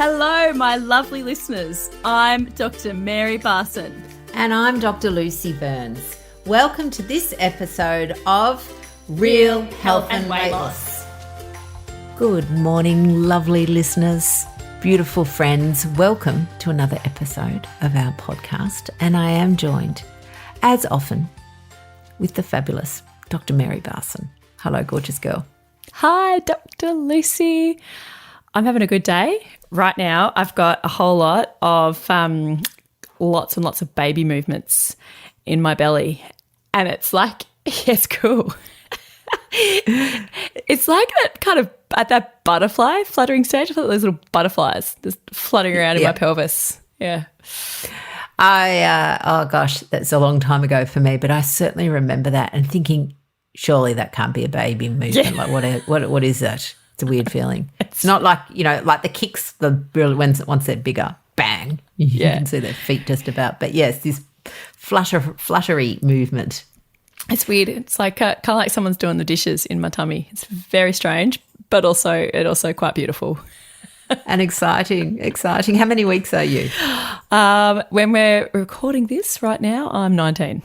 Hello, my lovely listeners. I'm Dr. Mary Barson. And I'm Dr. Lucy Burns. Welcome to this episode of Real Health and Weight Loss. Good morning, lovely listeners, beautiful friends. Welcome to another episode of our podcast. And I am joined, as often, with the fabulous Dr. Mary Barson. Hello, gorgeous girl. Hi, Dr. Lucy. I'm having a good day. Right now, I've got a whole lot of lots and lots of baby movements in my belly. And it's like, it's cool. It's like that kind of, at that butterfly fluttering stage. I thought those little butterflies just fluttering around in my pelvis. Yeah. Oh gosh, that's a long time ago for me, but I certainly remember that and thinking, surely that can't be a baby movement. Yeah. Like what is that? It's a weird feeling. It's not like, like the kicks, once they're bigger, bang, you can see their feet just about. But yes, this fluttery movement. It's weird. It's like kind of like someone's doing the dishes in my tummy. It's very strange, but also quite beautiful. And exciting. How many weeks are you? When we're recording this right now, I'm 19.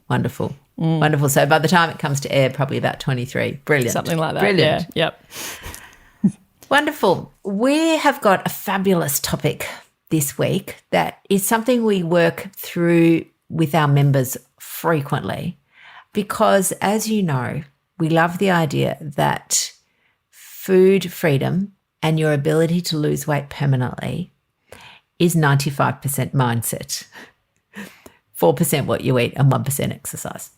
Wonderful. Wonderful. So by the time it comes to air, probably about 23. Brilliant. Something like that. Brilliant. Yeah. Yep. Wonderful. We have got a fabulous topic this week that is something we work through with our members frequently because, as you know, we love the idea that food freedom and your ability to lose weight permanently is 95% mindset. 4% what you eat and 1% exercise.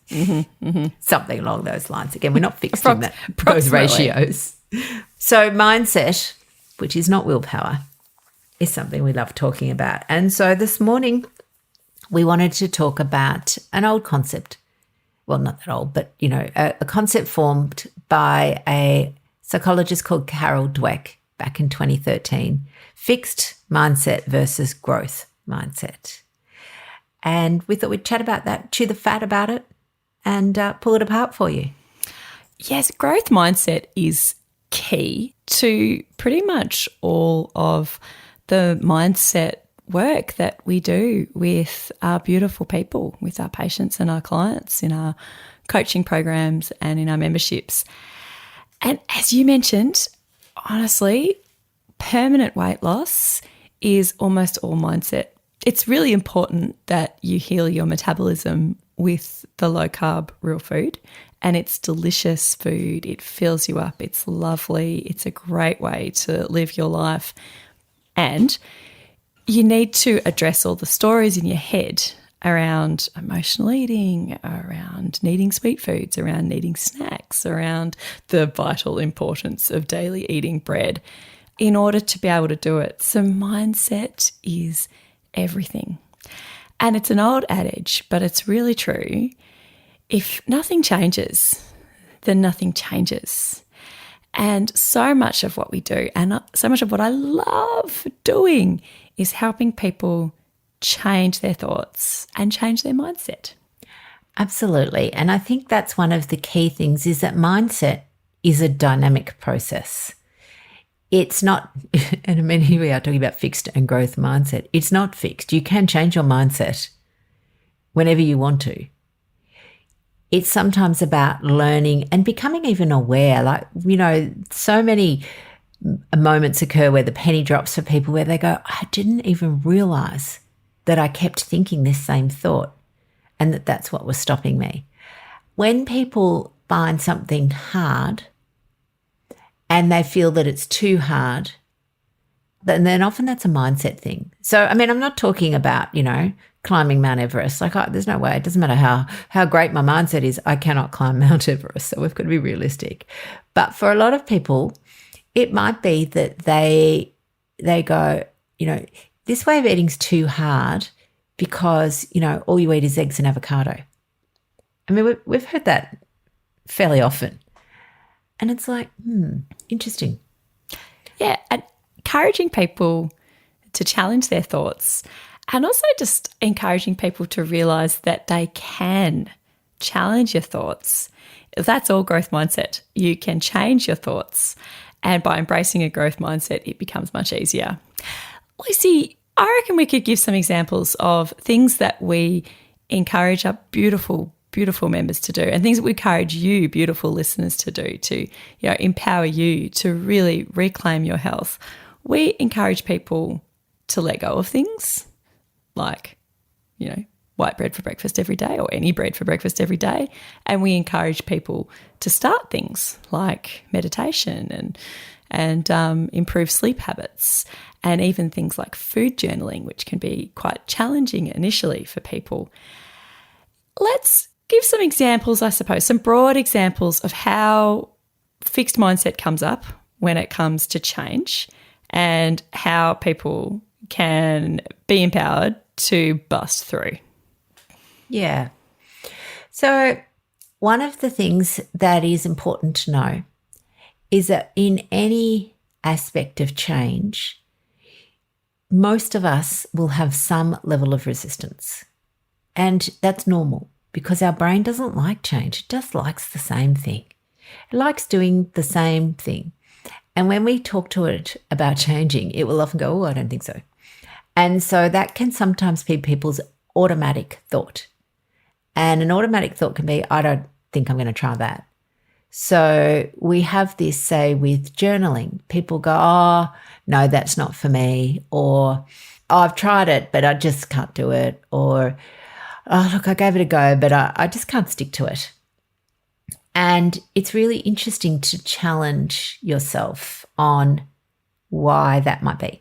Something along those lines. Again, we're not fixed in those ratios. So mindset, which is not willpower, is something we love talking about. And so this morning we wanted to talk about an old concept. Well, not that old, but, a concept formed by a psychologist called Carol Dweck back in 2013, fixed mindset versus growth mindset. And we thought we'd chat about that, chew the fat about it, and pull it apart for you. Yes, growth mindset is key to pretty much all of the mindset work that we do with our beautiful people, with our patients and our clients in our coaching programs and in our memberships. And as you mentioned, honestly, permanent weight loss is almost all mindset. It's really important that you heal your metabolism with the low-carb real food, and it's delicious food. It fills you up. It's lovely. It's a great way to live your life. And you need to address all the stories in your head around emotional eating, around needing sweet foods, around needing snacks, around the vital importance of daily eating bread in order to be able to do it. So mindset is everything. And it's an old adage, but it's really true. If nothing changes, then nothing changes. And so much of what we do, and so much of what I love doing, is helping people change their thoughts and change their mindset. Absolutely. And I think that's one of the key things is that mindset is a dynamic process. It's not, and I mean, here we are talking about fixed and growth mindset. It's not fixed. You can change your mindset whenever you want to. It's sometimes about learning and becoming even aware. Like, so many moments occur where the penny drops for people where they go, I didn't even realize that I kept thinking this same thought and that's what was stopping me. When people find something hard, and they feel that it's too hard, then often that's a mindset thing. So, I mean, I'm not talking about, climbing Mount Everest. Like, there's no way. It doesn't matter how great my mindset is. I cannot climb Mount Everest. So we've got to be realistic. But for a lot of people, it might be that they go, this way of eating's too hard because, all you eat is eggs and avocado. I mean, we've heard that fairly often. And it's like, interesting. Yeah, and encouraging people to challenge their thoughts and also just encouraging people to realise that they can challenge your thoughts. That's all growth mindset. You can change your thoughts And by embracing a growth mindset, it becomes much easier. Lucy, I reckon we could give some examples of things that we encourage our beautiful, beautiful members to do, and things that we encourage you, beautiful listeners, to do to, empower you to really reclaim your health. We encourage people to let go of things like, white bread for breakfast every day, or any bread for breakfast every day. And we encourage people to start things like meditation and improve sleep habits, and even things like food journaling, which can be quite challenging initially for people. Let's give some examples, I suppose, some broad examples of how fixed mindset comes up when it comes to change, and how people can be empowered to bust through. Yeah. So one of the things that is important to know is that in any aspect of change, most of us will have some level of resistance. And that's normal, because our brain doesn't like change. It just likes the same thing. It likes doing the same thing. And when we talk to it about changing, it will often go, oh, I don't think so. And so that can sometimes be people's automatic thought. And an automatic thought can be, I don't think I'm going to try that. So we have this, say, with journaling. People go, oh, no, that's not for me. Or, oh, I've tried it, but I just can't do it. Or, oh, look, I gave it a go, but I just can't stick to it. And it's really interesting to challenge yourself on why that might be.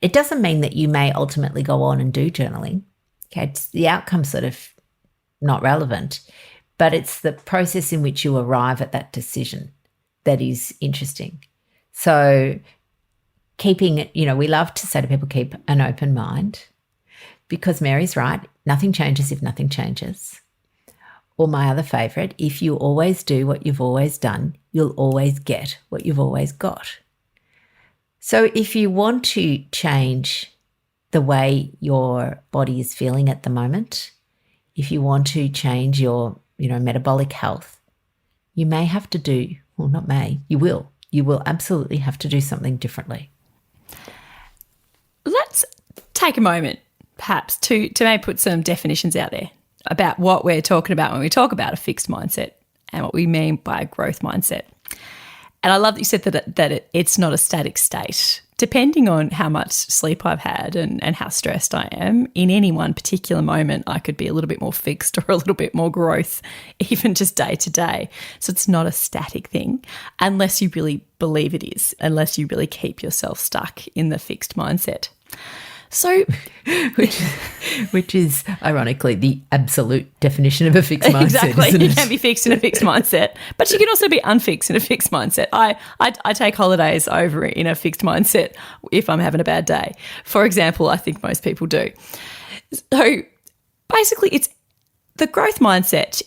It doesn't mean that you may ultimately go on and do journaling. Okay, it's the outcome sort of not relevant, but it's the process in which you arrive at that decision that is interesting. So keeping it, we love to say to people, keep an open mind, because Mary's right, nothing changes if nothing changes. Or my other favourite, if you always do what you've always done, you'll always get what you've always got. So if you want to change the way your body is feeling at the moment, if you want to change your, metabolic health, you may have to do, well, not may, you will absolutely have to do something differently. Let's take a moment, perhaps, to maybe put some definitions out there about what we're talking about when we talk about a fixed mindset and what we mean by a growth mindset. And I love that you said that it's not a static state. Depending on how much sleep I've had and how stressed I am, in any one particular moment, I could be a little bit more fixed or a little bit more growth, even just day to day. So it's not a static thing unless you really believe it is, unless you really keep yourself stuck in the fixed mindset. So, which is ironically the absolute definition of a fixed mindset. Exactly, isn't it? You can be fixed in a fixed mindset, but you can also be unfixed in a fixed mindset. I take holidays over in a fixed mindset if I'm having a bad day. For example, I think most people do. So basically, it's the growth mindset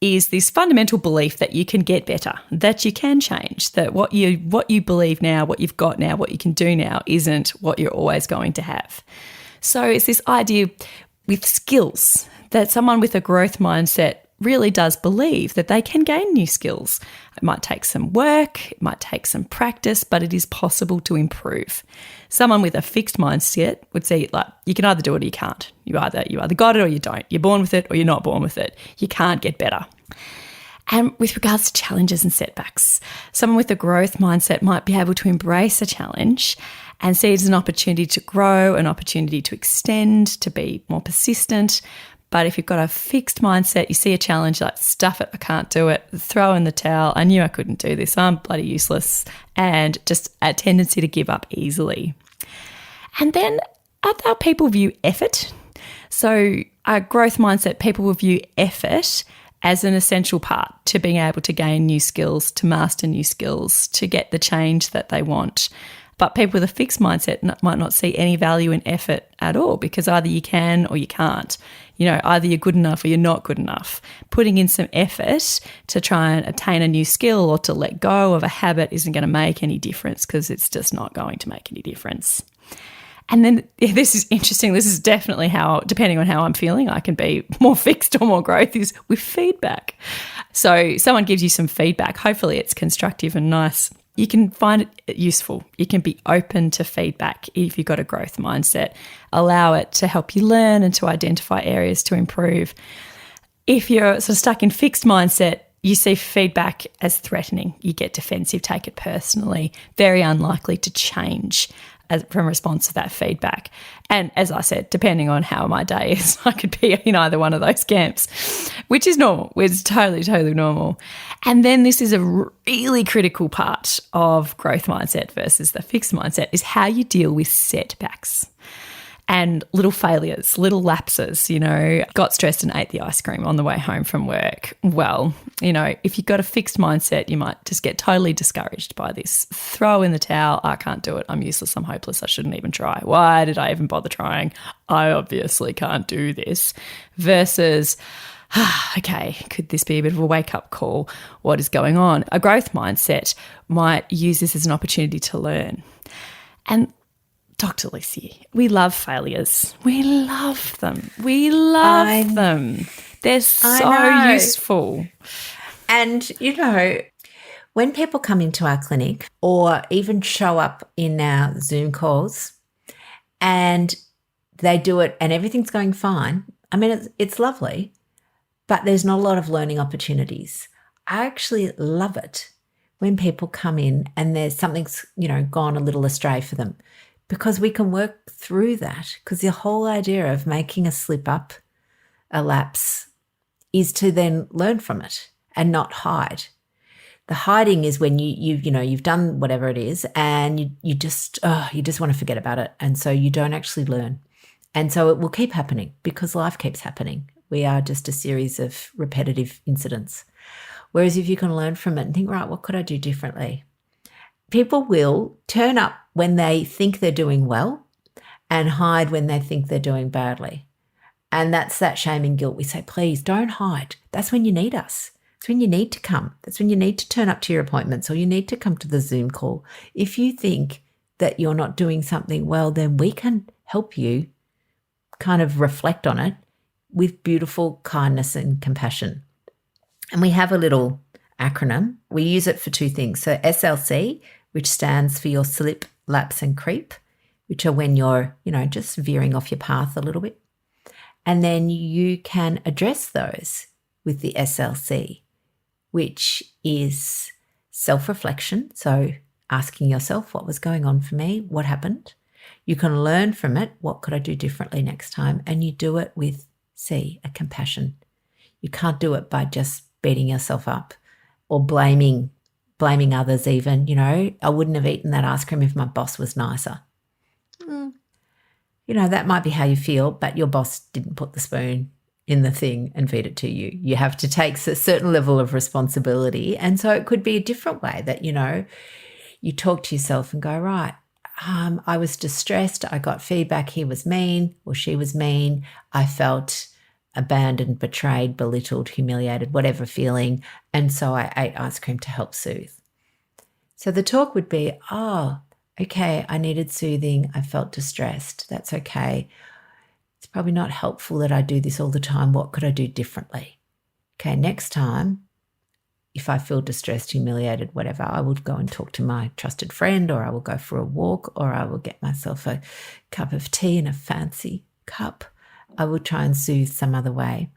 is this fundamental belief that you can get better, that you can change, that what you believe now, what you've got now, what you can do now isn't what you're always going to have. So it's this idea with skills that someone with a growth mindset really does believe that they can gain new skills. It might take some work, it might take some practice, but it is possible to improve. Someone with a fixed mindset would say, like, you can either do it or you can't. You either got it or you don't. You're born with it or you're not born with it. You can't get better. And with regards to challenges and setbacks, someone with a growth mindset might be able to embrace a challenge and see it as an opportunity to grow, an opportunity to extend, to be more persistent. But if you've got a fixed mindset, you see a challenge, like, stuff it, I can't do it, throw in the towel, I knew I couldn't do this, I'm bloody useless, and just a tendency to give up easily. And then how people view effort. So a growth mindset, people will view effort as an essential part to being able to gain new skills, to master new skills, to get the change that they want. But people with a fixed mindset might not see any value in effort at all, because either you can or you can't. Either you're good enough or you're not good enough. Putting in some effort to try and attain a new skill or to let go of a habit isn't going to make any difference, because it's just not going to make any difference. And then this is interesting. This is definitely how, depending on how I'm feeling, I can be more fixed or more growth, is with feedback. So someone gives you some feedback. Hopefully it's constructive and nice. you can find it useful. You can be open to feedback if you've got a growth mindset. Allow it to help you learn and to identify areas to improve. If you're sort of stuck in fixed mindset, you see feedback as threatening. You get defensive, take it personally, very unlikely to change from response to that feedback. And as I said, depending on how my day is, I could be in either one of those camps, which is normal. It's totally, totally normal. And then this is a really critical part of growth mindset versus the fixed mindset is how you deal with setbacks and little failures, little lapses, got stressed and ate the ice cream on the way home from work. Well, if you've got a fixed mindset, you might just get totally discouraged by this. Throw in the towel. I can't do it. I'm useless. I'm hopeless. I shouldn't even try. Why did I even bother trying? I obviously can't do this. Versus, okay, could this be a bit of a wake-up call? What is going on? A growth mindset might use this as an opportunity to learn. And Dr. Lucy, we love failures. We love them. We love them. They're so useful. And, when people come into our clinic or even show up in our Zoom calls and they do it and everything's going fine, I mean, it's lovely, but there's not a lot of learning opportunities. I actually love it when people come in and there's something's, gone a little astray for them. Because we can work through that, because the whole idea of making a slip up, a lapse, is to then learn from it and not hide. The hiding is when you've done whatever it is and you just want to forget about it, and so you don't actually learn. And so it will keep happening because life keeps happening. We are just a series of repetitive incidents. Whereas if you can learn from it and think, right, what could I do differently? People will turn up when they think they're doing well and hide when they think they're doing badly. And that's that shame and guilt. We say, please don't hide. That's when you need us. That's when you need to come. That's when you need to turn up to your appointments or you need to come to the Zoom call. If you think that you're not doing something well, then we can help you kind of reflect on it with beautiful kindness and compassion. And we have a little acronym. We use it for two things. So SLC, which stands for your slip, lapse and creep, which are when you're, just veering off your path a little bit. And then you can address those with the SLC, which is self-reflection. So asking yourself, what was going on for me? What happened? You can learn from it. What could I do differently next time? And you do it with C, a compassion. You can't do it by just beating yourself up or blaming others even. I wouldn't have eaten that ice cream if my boss was nicer. That might be how you feel, but your boss didn't put the spoon in the thing and feed it to you. You have to take a certain level of responsibility. And so it could be a different way that, you talk to yourself and go, right, I was distressed. I got feedback. He was mean or she was mean. I felt abandoned, betrayed, belittled, humiliated, whatever feeling. And so I ate ice cream to help soothe. So the talk would be, oh, okay, I needed soothing. I felt distressed. That's okay. It's probably not helpful that I do this all the time. What could I do differently? Okay, next time, if I feel distressed, humiliated, whatever, I will go and talk to my trusted friend, or I will go for a walk, or I will get myself a cup of tea in a fancy cup. I will try and soothe some other way.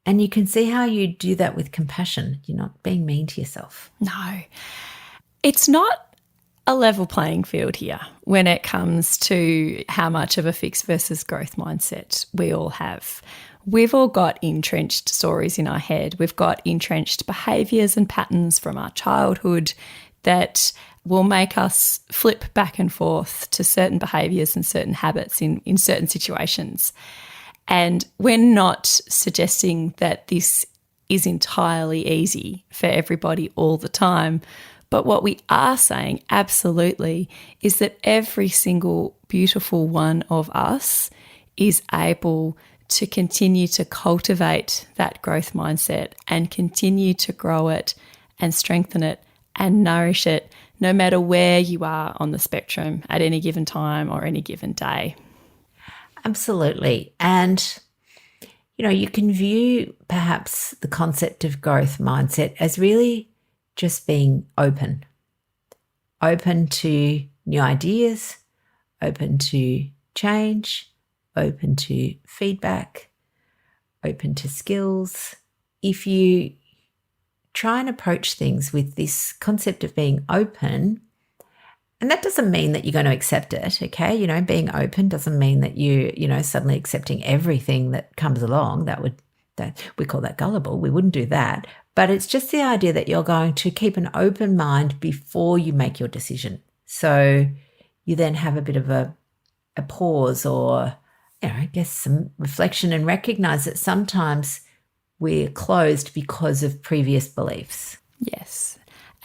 And you can see how you do that with compassion. You're not being mean to yourself. No, it's not a level playing field here when it comes to how much of a fixed versus growth mindset we all have. We've all got entrenched stories in our head. We've got entrenched behaviours and patterns from our childhood that will make us flip back and forth to certain behaviours and certain habits in certain situations. And we're not suggesting that this is entirely easy for everybody all the time. But what we are saying absolutely is that every single beautiful one of us is able to continue to cultivate that growth mindset and continue to grow it and strengthen it and nourish it, no matter where you are on the spectrum at any given time or any given day. Absolutely. And, you can view perhaps the concept of growth mindset as really just being open. open to new ideas, open to change, open to feedback, open to skills. If you try and approach things with this concept of being open, and that doesn't mean that you're going to accept it, okay? You know, being open doesn't mean that you suddenly accepting everything that comes along. That we call that gullible. We wouldn't do that. But it's just the idea that you're going to keep an open mind before you make your decision. So you then have a bit of a pause, or, I guess some reflection, and recognize that sometimes we're closed because of previous beliefs. Yes.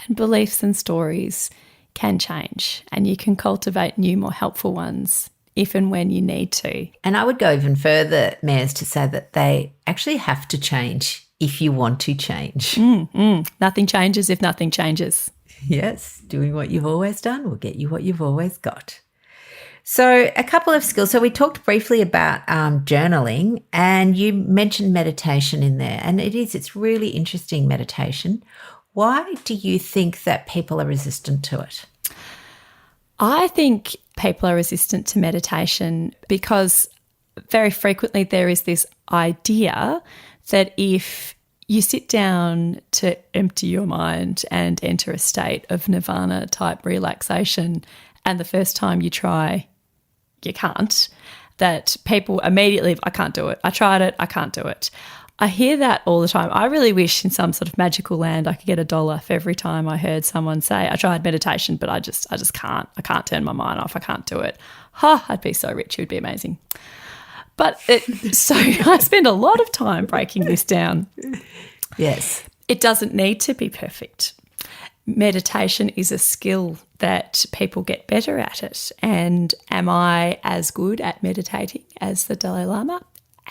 And beliefs and stories can change, and you can cultivate new, more helpful ones if and when you need to. And I would go even further, Mares, to say that they actually have to change if you want to change. Nothing changes if nothing changes. Yes, doing what you've always done will get you what you've always got. So a couple of skills. So we talked briefly about journaling, and you mentioned meditation in there, and it's really interesting, meditation. Why do you think that people are resistant to it? I think people are resistant to meditation because very frequently there is this idea that if you sit down to empty your mind and enter a state of nirvana type relaxation, and the first time you try, you can't, that people immediately, I can't do it. I tried it, I can't do it. I hear that all the time. I really wish in some sort of magical land I could get $1 for every time I heard someone say, I tried meditation, but I just can't. I can't turn my mind off. I can't do it. I'd be so rich. It would be amazing. But so I spend a lot of time breaking this down. Yes. It doesn't need to be perfect. Meditation is a skill that people get better at it. And am I as good at meditating as the Dalai Lama?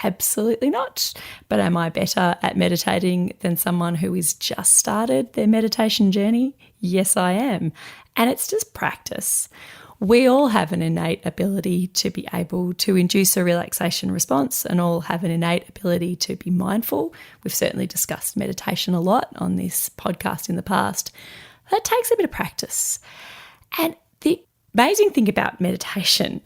Absolutely not. But am I better at meditating than someone who has just started their meditation journey? Yes, I am. And it's just practice. We all have an innate ability to be able to induce a relaxation response, and all have an innate ability to be mindful. We've certainly discussed meditation a lot on this podcast in the past. That takes a bit of practice. And the amazing thing about meditation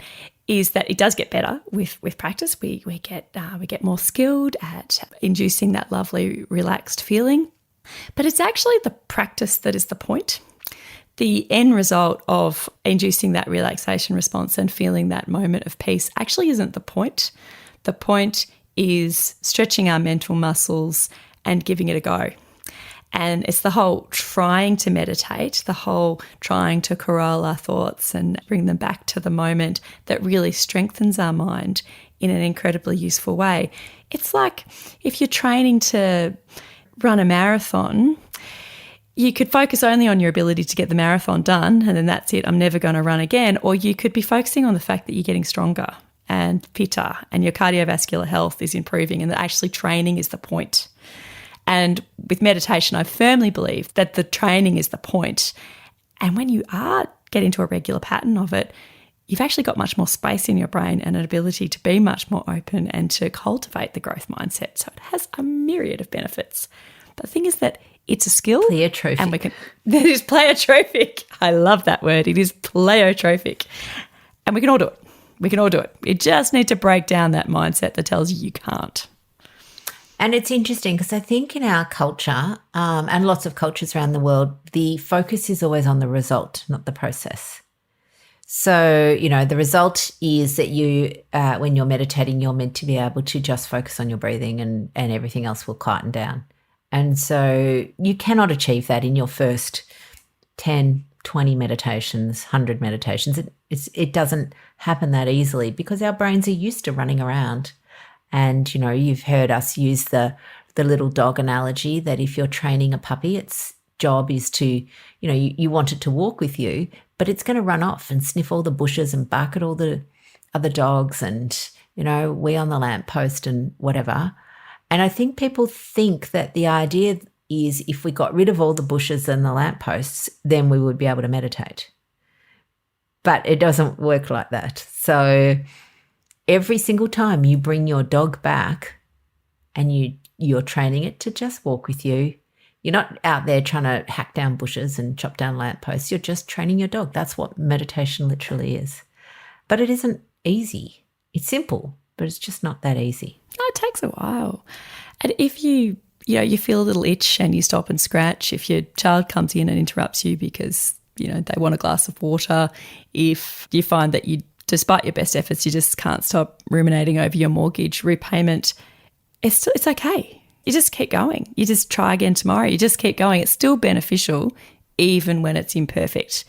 is that it does get better with practice. We get more skilled at inducing that lovely relaxed feeling. But it's actually the practice that is the point. The end result of inducing that relaxation response and feeling that moment of peace actually isn't the point. The point is stretching our mental muscles and giving it a go. And it's the whole trying to meditate, the whole trying to corral our thoughts and bring them back to the moment that really strengthens our mind in an incredibly useful way. It's like if you're training to run a marathon, you could focus only on your ability to get the marathon done, and then that's it, I'm never going to run again. Or you could be focusing on the fact that you're getting stronger and fitter and your cardiovascular health is improving, and that actually training is the point. And with meditation, I firmly believe that the training is the point. And when you are getting to a regular pattern of it, you've actually got much more space in your brain and an ability to be much more open and to cultivate the growth mindset. So it has a myriad of benefits. But the thing is that it's a skill. Pleiotropic. And that is pleiotropic. I love that word. It is pleiotropic. And we can all do it. We can all do it. You just need to break down that mindset that tells you can't. And it's interesting because I think in our culture, and lots of cultures around the world, the focus is always on the result, not the process. So, the result is that you, when you're meditating, you're meant to be able to just focus on your breathing and everything else will quieten down. And so you cannot achieve that in your first 10, 20 meditations, 100 meditations. It doesn't happen that easily because our brains are used to running around. And, you've heard us use the little dog analogy that if you're training a puppy, its job is to, you want it to walk with you, but it's going to run off and sniff all the bushes and bark at all the other dogs and, wee on the lamppost and whatever. And I think people think that the idea is if we got rid of all the bushes and the lampposts, then we would be able to meditate. But it doesn't work like that. So every single time you bring your dog back and you're training it to just walk with you, You're not out there trying to hack down bushes and chop down lampposts. You're just training your dog. That's what meditation literally is. But it isn't easy. It's simple, but it's just not that easy. No, it takes a while. And if you feel a little itch and you stop and scratch, if your child comes in and interrupts you because, they want a glass of water, if you find that despite your best efforts, you just can't stop ruminating over your mortgage repayment, it's okay. You just keep going. You just try again tomorrow. You just keep going. It's still beneficial even when it's imperfect.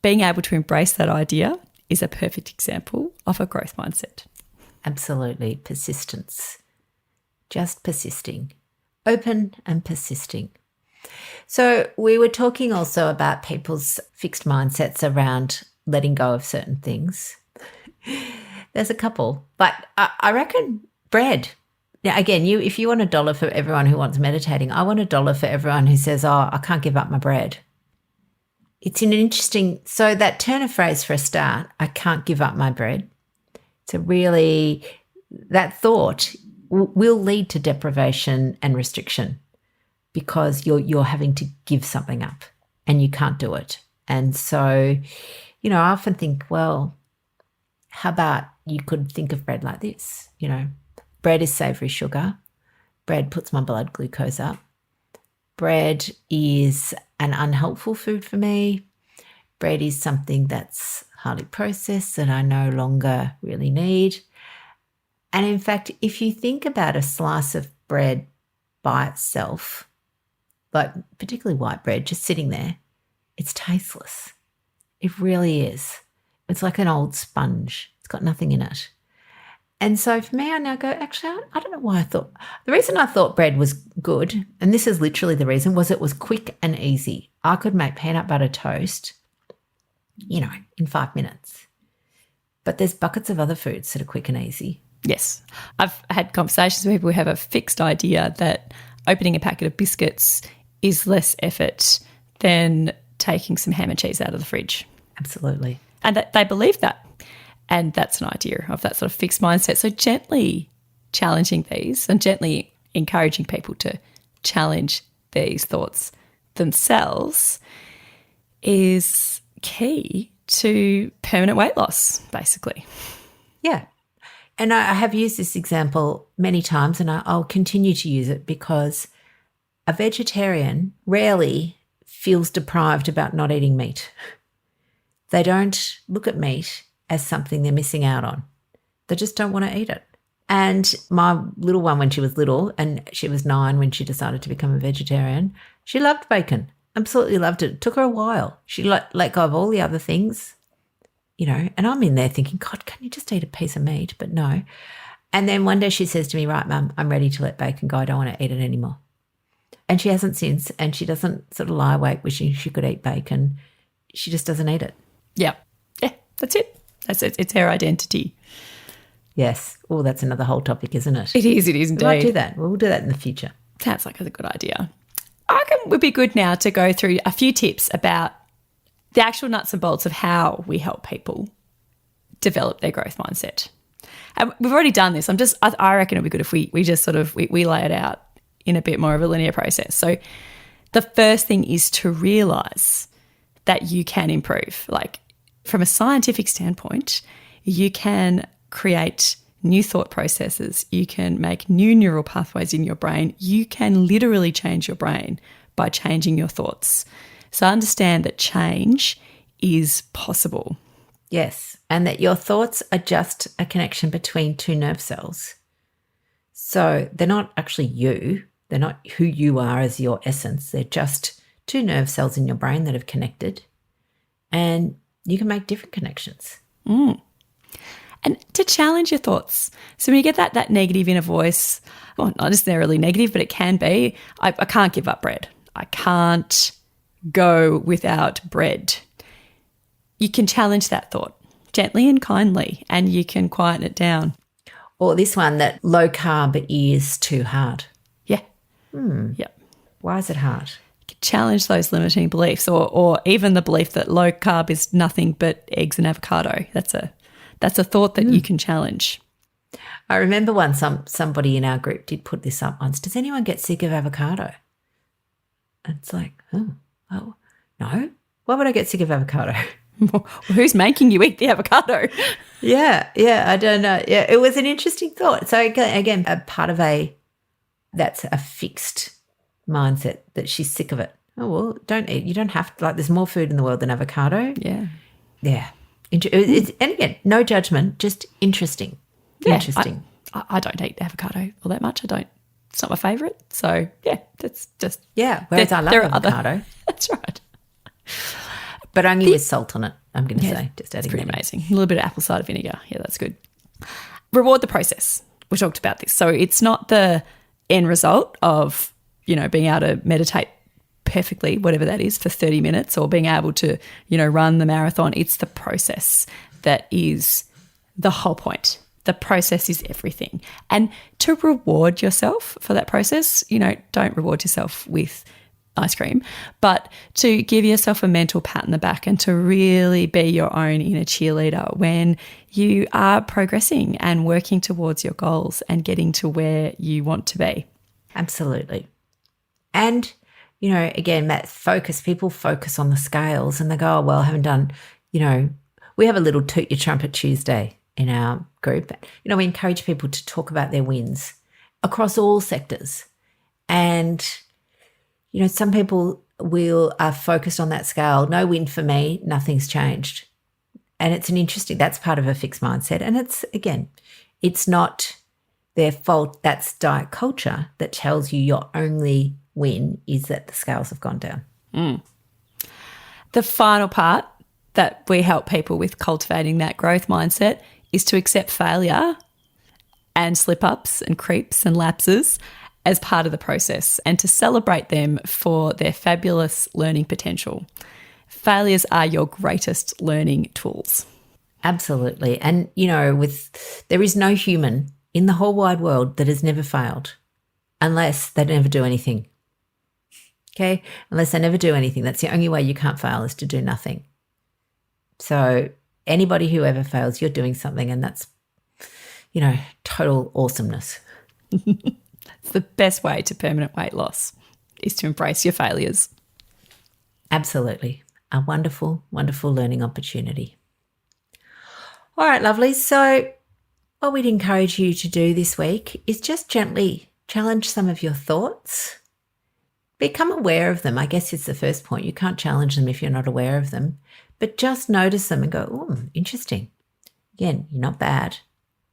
Being able to embrace that idea is a perfect example of a growth mindset. Absolutely. Persistence. Just persisting. Open and persisting. So we were talking also about people's fixed mindsets around letting go of certain things. There's a couple, but I reckon bread. Now, again, if you want $1 for everyone who wants meditating, I want $1 for everyone who says, oh, I can't give up my bread. It's an interesting, so that turn of phrase for a start, I can't give up my bread. It's that thought will lead to deprivation and restriction because you're having to give something up and you can't do it. And so, I often think, well, how about you could think of bread like this? Bread is savoury sugar. Bread puts my blood glucose up. Bread is an unhelpful food for me. Bread is something that's highly processed that I no longer really need. And in fact, if you think about a slice of bread by itself, like particularly white bread, just sitting there, it's tasteless. It really is. It's like an old sponge. It's got nothing in it. And so for me, I now go, actually, I don't know why the reason I thought bread was good, and this is literally the reason, was it was quick and easy. I could make peanut butter toast, in 5 minutes. But there's buckets of other foods that are quick and easy. Yes. I've had conversations with people who have a fixed idea that opening a packet of biscuits is less effort than taking some ham and cheese out of the fridge. Absolutely. And that they believe that. And that's an idea of that sort of fixed mindset. So gently challenging these and gently encouraging people to challenge these thoughts themselves is key to permanent weight loss, basically. Yeah. And I have used this example many times and I'll continue to use it because a vegetarian rarely feels deprived about not eating meat. They don't look at meat as something they're missing out on. They just don't want to eat it. And my little one, when she was little, and she was 9 when she decided to become a vegetarian, she loved bacon, absolutely loved it. It took her a while. She let go of all the other things, and I'm in there thinking, God, can you just eat a piece of meat? But no. And then one day she says to me, right, Mum, I'm ready to let bacon go. I don't want to eat it anymore. And she hasn't since, and she doesn't sort of lie awake wishing she could eat bacon. She just doesn't eat it. Yeah. Yeah, that's it. It's her identity. Yes. Oh, that's another whole topic, isn't it? It is indeed. We might do that. We'll do that in the future. Sounds like a good idea. I reckon it would be good now to go through a few tips about the actual nuts and bolts of how we help people develop their growth mindset. And we've already done this. I reckon it would be good if we just sort of we lay it out in a bit more of a linear process. So the first thing is to realise that you can improve. Like from a scientific standpoint, you can create new thought processes. You can make new neural pathways in your brain. You can literally change your brain by changing your thoughts. So understand that change is possible. Yes, and that your thoughts are just a connection between two nerve cells. So they're not actually you. They're not who you are as your essence. They're just two nerve cells in your brain that have connected, and you can make different connections. And to challenge your thoughts. So when you get that negative inner voice, well, not necessarily negative, but it can be, I can't give up bread. I can't go without bread. You can challenge that thought gently and kindly, and you can quieten it down. Or this one, that low carb is too hard. Yeah. Yep. Why is it hard? You can challenge those limiting beliefs, or even the belief that low carb is nothing but eggs and avocado. That's a thought that you can challenge. I remember once somebody in our group did put this up once. Does anyone get sick of avocado? And it's like, oh, no. Why would I get sick of avocado? Well, who's making you eat the avocado? Yeah, I don't know. Yeah, it was an interesting thought. So again, a part of that's a fixed mindset that she's sick of it. Oh, well, don't eat. You don't have to, there's more food in the world than avocado. Yeah. Yeah. And again, no judgment, just interesting. Yeah, interesting. I don't eat avocado all that much. It's not my favourite. So, yeah, that's just. Yeah, whereas I love avocado. That's right. But only with salt on it, I'm going to say. Just adding it's pretty amazing. A little bit of apple cider vinegar. Yeah, that's good. Reward the process. We talked about this. So it's not the end result of, being able to meditate perfectly, whatever that is, for 30 minutes or being able to, run the marathon. It's the process that is the whole point. The process is everything. And to reward yourself for that process, don't reward yourself with ice cream, but to give yourself a mental pat in the back and to really be your own inner cheerleader when you are progressing and working towards your goals and getting to where you want to be. Absolutely. And, again, that focus, people focus on the scales and they go, oh, well, I haven't done, we have a little Toot Your Trumpet Tuesday in our group. We encourage people to talk about their wins across all sectors. And some people are focused on that scale. No win for me, nothing's changed. And that's part of a fixed mindset. And it's not their fault. That's diet culture that tells you your only win is that the scales have gone down. The final part that we help people with cultivating that growth mindset is to accept failure and slip-ups and creeps and lapses as part of the process and to celebrate them for their fabulous learning potential. Failures are your greatest learning tools. Absolutely. And, there is no human in the whole wide world that has never failed unless they never do anything. Okay? Unless they never do anything. That's the only way you can't fail is to do nothing. So anybody who ever fails, you're doing something, and that's, total awesomeness. It's the best way to permanent weight loss is to embrace your failures. Absolutely. A wonderful, wonderful learning opportunity. All right, lovely. So what we'd encourage you to do this week is just gently challenge some of your thoughts. Become aware of them. I guess it's the first point. You can't challenge them if you're not aware of them, but just notice them and go, oh, interesting. Again, you're not bad.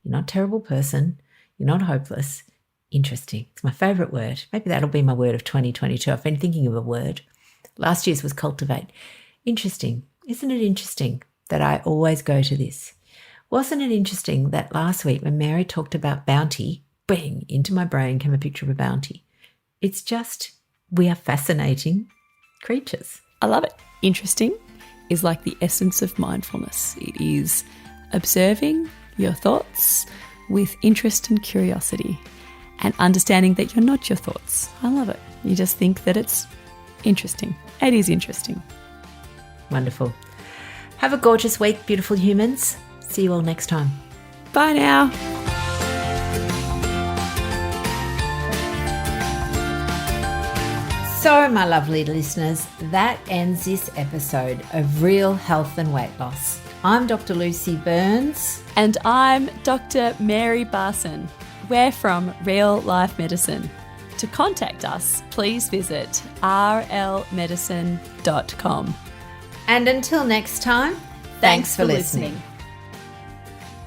You're not a terrible person. You're not hopeless. Interesting. It's my favourite word. Maybe that'll be my word of 2022. I've been thinking of a word. Last year's was cultivate. Interesting. Isn't it interesting that I always go to this? Wasn't it interesting that last week when Mary talked about bounty, bang, into my brain came a picture of a bounty. It's just, we are fascinating creatures. I love it. Interesting is like the essence of mindfulness. It is observing your thoughts with interest and curiosity and understanding that you're not your thoughts. I love it. You just think that it's interesting. It is interesting. Wonderful. Have a gorgeous week, beautiful humans. See you all next time. Bye now. So, my lovely listeners, that ends this episode of Real Health and Weight Loss. I'm Dr. Lucy Burns. And I'm Dr. Mary Barson. We're from Real Life Medicine. To contact us, please visit rlmedicine.com. And until next time, thanks for listening.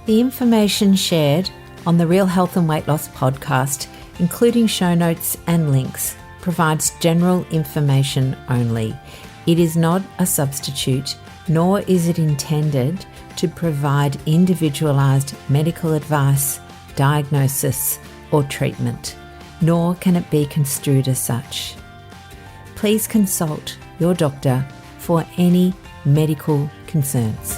The information shared on the Real Health and Weight Loss podcast, including show notes and links, provides general information only. It is not a substitute, nor is it intended to provide individualized medical advice, diagnosis, or treatment, nor can it be construed as such. Please consult your doctor for any medical concerns.